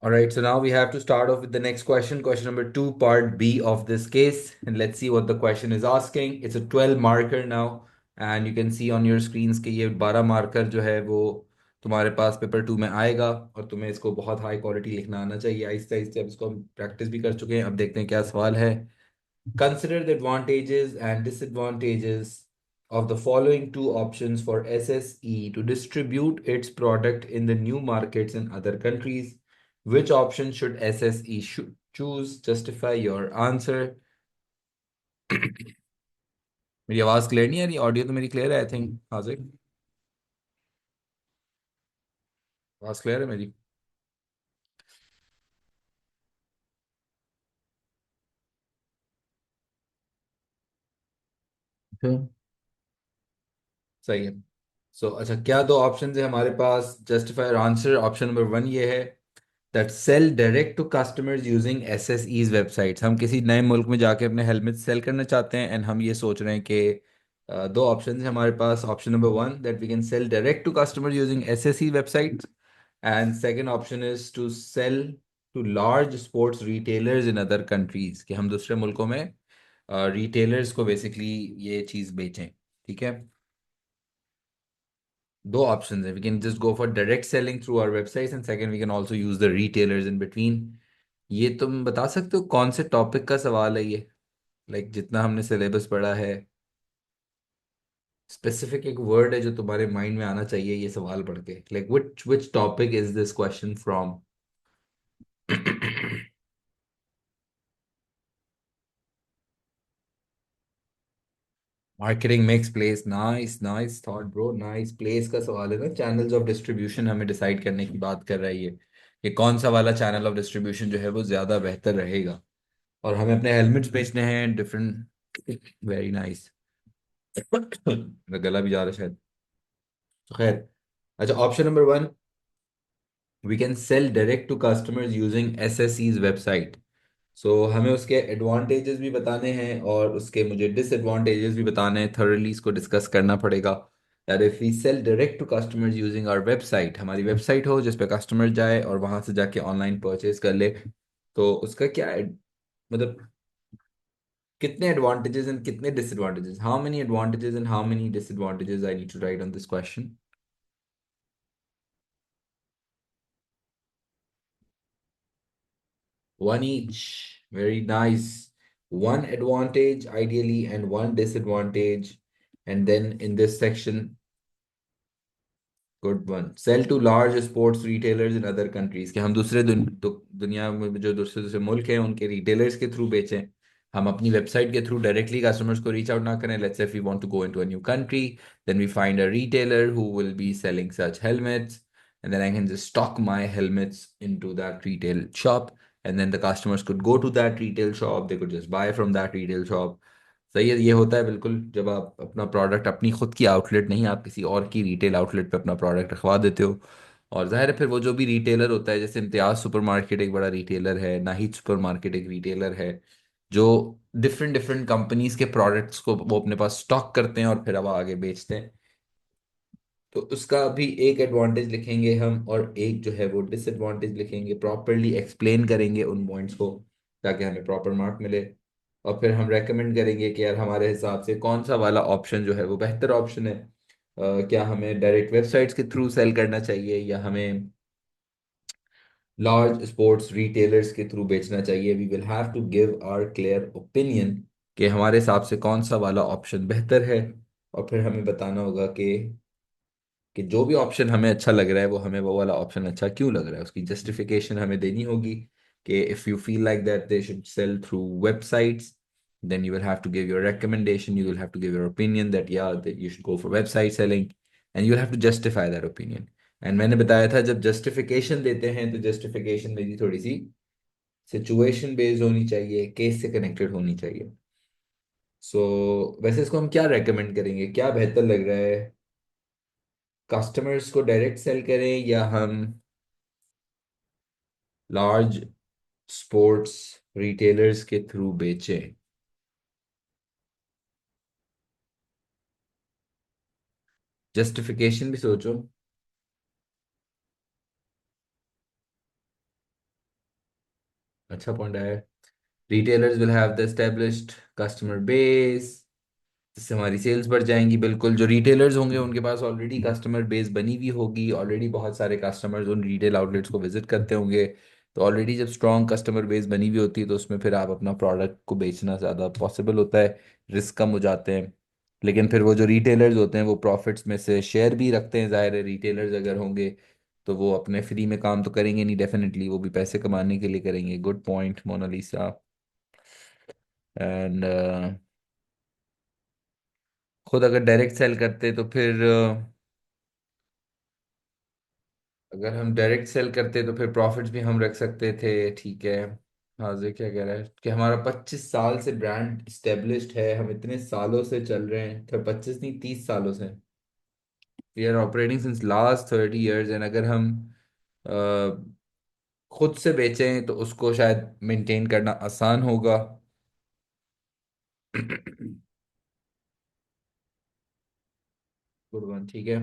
All right, so now we have to start off with the next question, question number two, part B of this case. And let's see what the question is asking. It's a 12 marker now, and you can see on your screens कि ये 12 marker जो है वो तुम्हारे पास paper two में आएगा और तुम्हें इसको बहुत हाई क्वालिटी लिखना आना चाहिए। आहिस्ते आहिस्ते अब इसको हम प्रैक्टिस भी कर चुके हैं। अब देखते हैं क्या सवाल है। Consider the advantages and disadvantages of the following two options for SSE to distribute its product in the new markets in other countries. Which option should SSE choose? Justify your answer. मेरी आवाज clear नहीं आ रही? Audio तो मेरी clear है, I think. हाजिर, आवाज clear है मेरी? Okay. सही है। अच्छा, क्या दो ऑप्शन है हमारे पास? Justify your answer option number one ये है that sell direct to customers using SSE's websites. हम किसी नए मुल्क में जाके अपने हेलमेट सेल करना चाहते हैं एंड हम ये सोच रहे हैं कि दो ऑप्शन है हमारे पास। Option number one that we can sell direct to customers using SSE websites, and second option is to sell to large sports retailers in other countries, कि हम दूसरे मुल्कों में रिटेलर्स को बेसिकली ये चीज़ बेचें। ठीक है, दो ऑप्शंस है। We can just go for direct selling through our websites and second we can also use the retailers in between. ये तुम बता सकते हो कौन से टॉपिक का सवाल है ये? जितना हमने सिलेबस पढ़ा है, स्पेसिफिक एक वर्ड है जो तुम्हारे माइंड में आना चाहिए ये सवाल पढ़ के। Which topic is this question from? Marketing mix place, nice nice thought bro, nice. Place का सवाल है ना, चैनल्स ऑफ डिस्ट्रीब्यूशन हमें डिसाइड करने की बात कर रहा है ये, कि कौन सा वाला चैनल ऑफ डिस्ट्रीब्यूशन जो है वो ज्यादा बेहतर रहेगा। और हमें अपने हेलमेट्स बेचने हैं डिफरेंट। Very nice. मेरा गला भी जा रहा है शायद। तो खैर, अच्छा, option number one, we can sell direct to customers using एसएससीज वेबसाइट। हमें उसके एडवांटेजेस भी बताने हैं और उसके मुझे डिसएडवांटेजेस भी बताने हैं। थॉरली इसको डिस्कस करना पड़ेगा। यार, if we sell direct to customers using our website, हमारी वेबसाइट हो जिस पे कस्टमर जाए और वहां से जाके ऑनलाइन परचेज कर ले, तो उसका क्या मतलब कितने एडवांटेजेस एंड कितने disadvantages? How many advantages and how many disadvantages I need to write on this question? One each. Very nice. One advantage ideally and one disadvantage. And then in this section, good one, sell to large sports retailers in other countries, कि हम दूसरे दुनिया में जो दूसरे दूसरे मुल्क हैं उनके रिटेलर्स के थ्रू बेचें। हम अपनी वेबसाइट के थ्रू डायरेक्टली कस्टमर्स को रीच आउट ना करें। Let's say if we want to go into a new country, then we find a retailer who will be selling such helmets, and then I can just stock my helmets into that retail shop, and then the customers could go to that retail shop, they could just buy from that retail shop. सही है, ये होता है बिल्कुल जब आप अपना product अपनी खुद की आउटलेट नहीं, आप किसी और की रिटेल आउटलेट पे अपना प्रोडक्ट रखवा देते हो। और जाहिर है फिर वो जो भी रिटेलर होता है, जैसे इम्तियाज सुपरमार्केट एक बड़ा रिटेलर है, नाहिद सुपरमार्केट एक रिटेलर है, जो डिफरेंट डिफरेंट कंपनीज के प्रोडक्ट्स को वो अपने पास स्टॉक करते हैं और फिर वो आगे बेचते हैं। तो उसका भी एक एडवांटेज लिखेंगे हम और एक जो है वो डिसएडवांटेज लिखेंगे, प्रॉपरली एक्सप्लेन करेंगे उन पॉइंट्स को ताकि हमें प्रॉपर मार्क मिले। और फिर हम रेकमेंड करेंगे कि यार हमारे हिसाब से कौन सा वाला ऑप्शन जो है वो बेहतर ऑप्शन है। क्या हमें डायरेक्ट वेबसाइट्स के थ्रू सेल करना चाहिए या हमें लार्ज स्पोर्ट्स रिटेलर्स के थ्रू बेचना चाहिए? We will have to give our clear opinion कि हमारे हिसाब से कौन सा वाला ऑप्शन बेहतर है। और फिर हमें बताना होगा कि जो भी ऑप्शन हमें अच्छा लग रहा है वो हमें वो वाला ऑप्शन अच्छा क्यों लग रहा है, उसकी जस्टिफिकेशन हमें देनी होगी। कि if you feel like that they should sell through websites, then you will have to give your recommendation, you will have to give your opinion that yeah that you should go for website selling, and you'll have to justify that opinion. And मैंने बताया था जब justification देते हैं तो justification मेरी थोड़ी सी situation based होनी चाहिए, केस से कनेक्टेड होनी चाहिए। वैसे इसको हम क्या रेकमेंड करेंगे, क्या बेहतर लग रहा है? कस्टमर्स को डायरेक्ट सेल करें या हम लार्ज स्पोर्ट्स रिटेलर्स के थ्रू बेचें? जस्टिफिकेशन भी सोचो। अच्छा पॉइंट है। Retailers will have the established customer base, जिससे हमारी सेल्स बढ़ जाएंगी। बिल्कुल, जो रिटेलर्स होंगे उनके पास ऑलरेडी कस्टमर बेस बनी हुई होगी, ऑलरेडी बहुत सारे कस्टमर्स उन रिटेल आउटलेट्स को विजिट करते होंगे। तो ऑलरेडी जब स्ट्रॉन्ग कस्टमर बेस बनी हुई होती है तो उसमें फिर आप अपना प्रोडक्ट को बेचना ज़्यादा पॉसिबल होता है, रिस्क कम हो जाते हैं। लेकिन फिर वो जो रिटेलर्स होते हैं वो प्रॉफिट्स में से शेयर भी रखते हैं, ज़ाहिर है रिटेलर्स अगर होंगे तो वो अपने फ्री में काम तो करेंगे नहीं, डेफिनेटली वो भी पैसे कमाने के लिए करेंगे। Good point Mona Lisa. एंड खुद अगर डायरेक्ट सेल करते तो फिर अगर हम डायरेक्ट सेल करते तो फिर प्रॉफिट्स भी हम रख सकते थे। ठीक है। हाजिर क्या कह रहा है कि हमारा 25 साल से ब्रांड स्टेब्लिश्ड है, हम इतने सालों से चल रहे हैं, तो 25 नहीं 30 सालों से। We are operating since last 30 years. And अगर हम अ, खुद से बेचें तो उसको शायद मेंटेन करना आसान होगा। Good one. ठीक है।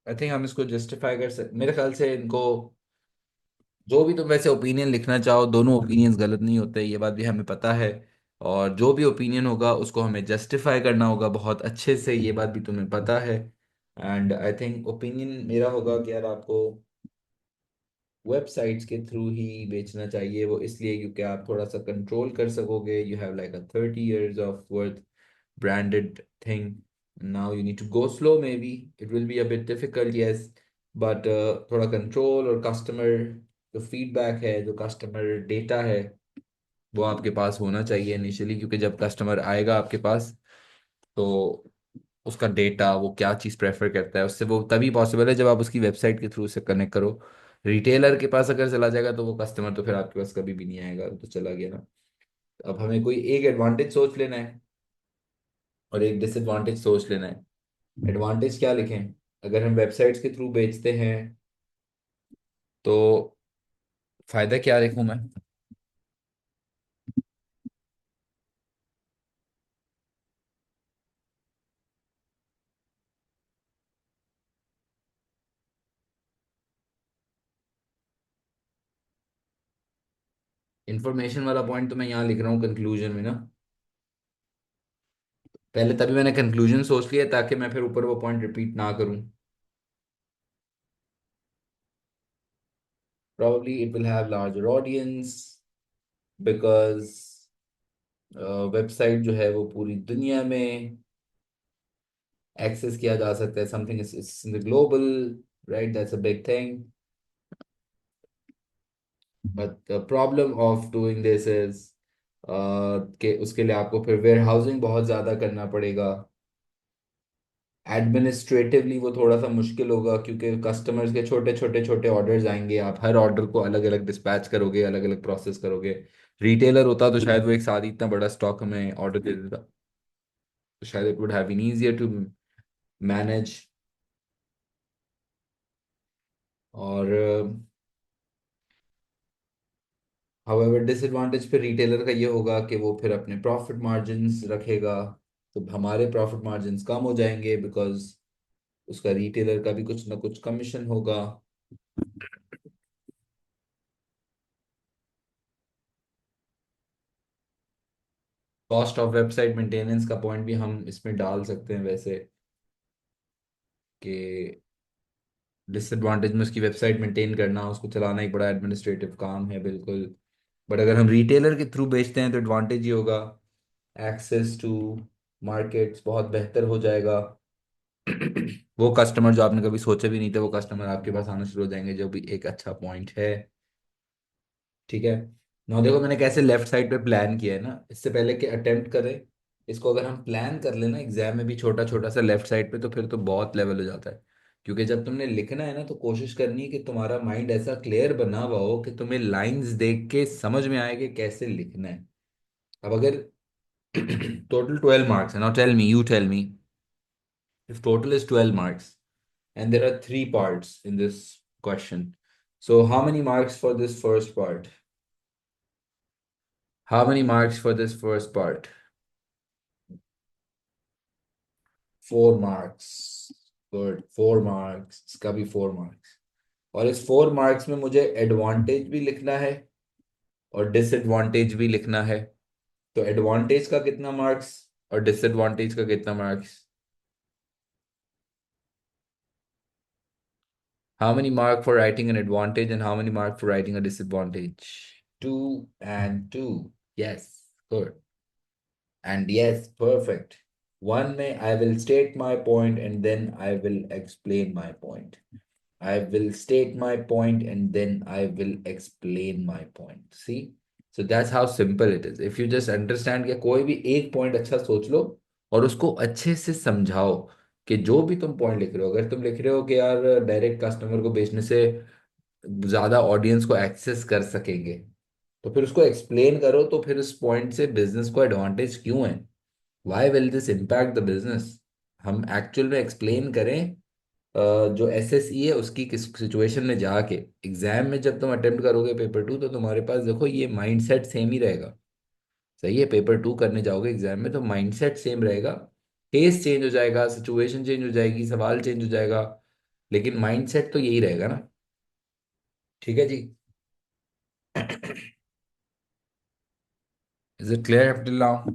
आई थिंक हम इसको जस्टिफाई कर सकते, मेरे ख्याल से इनको जो भी तुम वैसे ओपिनियन लिखना चाहो, दोनों ओपिनियंस गलत नहीं होते, ये बात भी हमें पता है। और जो भी ओपिनियन होगा उसको हमें जस्टिफाई करना होगा बहुत अच्छे से, ये बात भी तुम्हें पता है। एंड आई थिंक ओपिनियन मेरा होगा कि यार आपको वेबसाइट्स के थ्रू ही बेचना चाहिए। वो इसलिए क्योंकि आप थोड़ा सा कंट्रोल कर सकोगे, you have like a 30 years of worth branded thing. Now you need to go slow, maybe it will be a bit difficult, yes, but थोड़ा कंट्रोल और कस्टमर जो फीडबैक है, जो कस्टमर डेटा है, वो आपके पास होना चाहिए इनिशियली। क्योंकि जब कस्टमर आएगा आपके पास तो उसका डेटा, वो क्या चीज़ प्रेफर करता है, उससे वो तभी पॉसिबल है जब आप उसकी वेबसाइट के थ्रू से कनेक्ट करो। रिटेलर के पास अगर चला जाएगा तो वो कस्टमर तो फिर आपके पास कभी भी नहीं आएगा, वो तो चला गया ना। अब हमें कोई एक एडवांटेज सोच लेना है और एक डिसएडवांटेज सोच लेना है। एडवांटेज क्या लिखें? अगर हम वेबसाइट्स के थ्रू बेचते हैं तो फायदा क्या लिखूं मैं? इंफॉर्मेशन वाला पॉइंट तो मैं यहाँ लिख रहा हूँ कंक्लूजन में ना। पहले तभी मैंने कंक्लूजन सोच लिया ताकि मैं फिर ऊपर वो पॉइंट रिपीट ना करूँ। Probably it will have larger audience because website जो है वो पूरी दुनिया में एक्सेस किया जा सकता है। Something is in the global, right, that's a big thing. But the problem of doing this is कि उसके लिए आपको फिर वेयर हाउसिंग बहुत ज़्यादा करना पड़ेगा। एडमिनिस्ट्रेटिवली वो थोड़ा सा मुश्किल होगा क्योंकि कस्टमर्स के छोटे छोटे छोटे ऑर्डर्स आएंगे, आप हर ऑर्डर को अलग अलग डिस्पैच करोगे, अलग अलग प्रोसेस करोगे। रिटेलर होता तो शायद वो एक साथ ही इतना बड़ा स्टॉक हमें ऑर्डर दे देता, तो शायद it would have been easier to manage. और हाउएवर डिसएडवांटेज फिर रिटेलर का ये होगा कि वो फिर अपने प्रॉफिट मार्जिन्स रखेगा, तो हमारे प्रॉफिट मार्जिन्स कम हो जाएंगे बिकॉज उसका रिटेलर का भी कुछ ना कुछ कमीशन होगा। कॉस्ट ऑफ वेबसाइट मेंटेनेंस का पॉइंट भी हम इसमें डाल सकते हैं वैसे, कि डिसएडवांटेज में उसकी वेबसाइट मेंटेन करना, उसको चलाना एक बड़ा एडमिनिस्ट्रेटिव काम है, बिल्कुल। बट अगर हम रिटेलर के थ्रू बेचते हैं तो एडवांटेज ये होगा, एक्सेस टू मार्केट्स बहुत बेहतर हो जाएगा। वो कस्टमर जो आपने कभी सोचे भी नहीं थे वो कस्टमर आपके पास आना शुरू हो जाएंगे, जो भी एक अच्छा पॉइंट है। ठीक है। ना देखो मैंने कैसे लेफ्ट साइड पे प्लान किया है ना, इससे पहले कि अटेम्प्ट करें इसको, अगर हम प्लान कर लेना एग्जाम में भी छोटा छोटा सा लेफ्ट साइड पे, तो फिर तो बहुत लेवल हो जाता है। क्योंकि जब तुमने लिखना है ना तो कोशिश करनी है कि तुम्हारा माइंड ऐसा क्लियर बना हुआ हो कि तुम्हें लाइंस देख के समझ में आए कि कैसे लिखना है। अब अगर टोटल 12 मार्क्स है, now tell me, you tell me, if total is 12 marks and there are three parts in this question, so how many marks for this first part? How many marks for this first part? 4 marks। Good, 4 marks, इसका भी 4 marks. और इस 4 marks में मुझे advantage भी लिखना है, 4 marks. और इसका भी 4 मार्क्स। और इस 4 मार्क्स में मुझे डिसएडवांटेज भी लिखना है, 4 मार्क्स। और इस 4 मार्क्स में मुझे एडवांटेज भी लिखना है, 4 मार्क्स। और इस 4 मार्क्स में मुझे और डिसएडवांटेज भी लिखना है। तो एडवांटेज का कितना मार्क्स और डिसएडवांटेज का कितना marks? How many mark for writing an advantage and how many mark for writing a disadvantage? Two and two. Yes, good. And yes, perfect. One may I will state my point and then I will explain my point. I will state my point and then I will explain my point. See? So that's how simple it is. If you just understand कि कोई भी एक point अच्छा सोच लो और उसको अच्छे से समझाओ कि जो भी तुम पॉइंट लिख रहे हो, अगर तुम लिख रहे हो कि यार डायरेक्ट कस्टमर को बेचने से ज्यादा ऑडियंस को एक्सेस कर सकेंगे, तो फिर उसको एक्सप्लेन करो, तो फिर उस पॉइंट से बिजनेस को एडवांटेज क्यों है, why will this impact the business. हम एक्चुअल में एक्सप्लेन करें जो एसएसई है उसकी किस सिचुएशन में जाके एग्जाम में जब तुम अटेम्प्ट करोगे पेपर टू, तो तुम्हारे पास देखो ये माइंडसेट सेम ही रहेगा। सही है, पेपर टू करने जाओगे एग्जाम में तो माइंडसेट सेम रहेगा। केस चेंज हो जाएगा, सिचुएशन चेंज हो जाएगी, सवाल चेंज हो जाएगा, लेकिन माइंडसेट तो यही रहेगा ना। ठीक है जी। Is it clear up till now?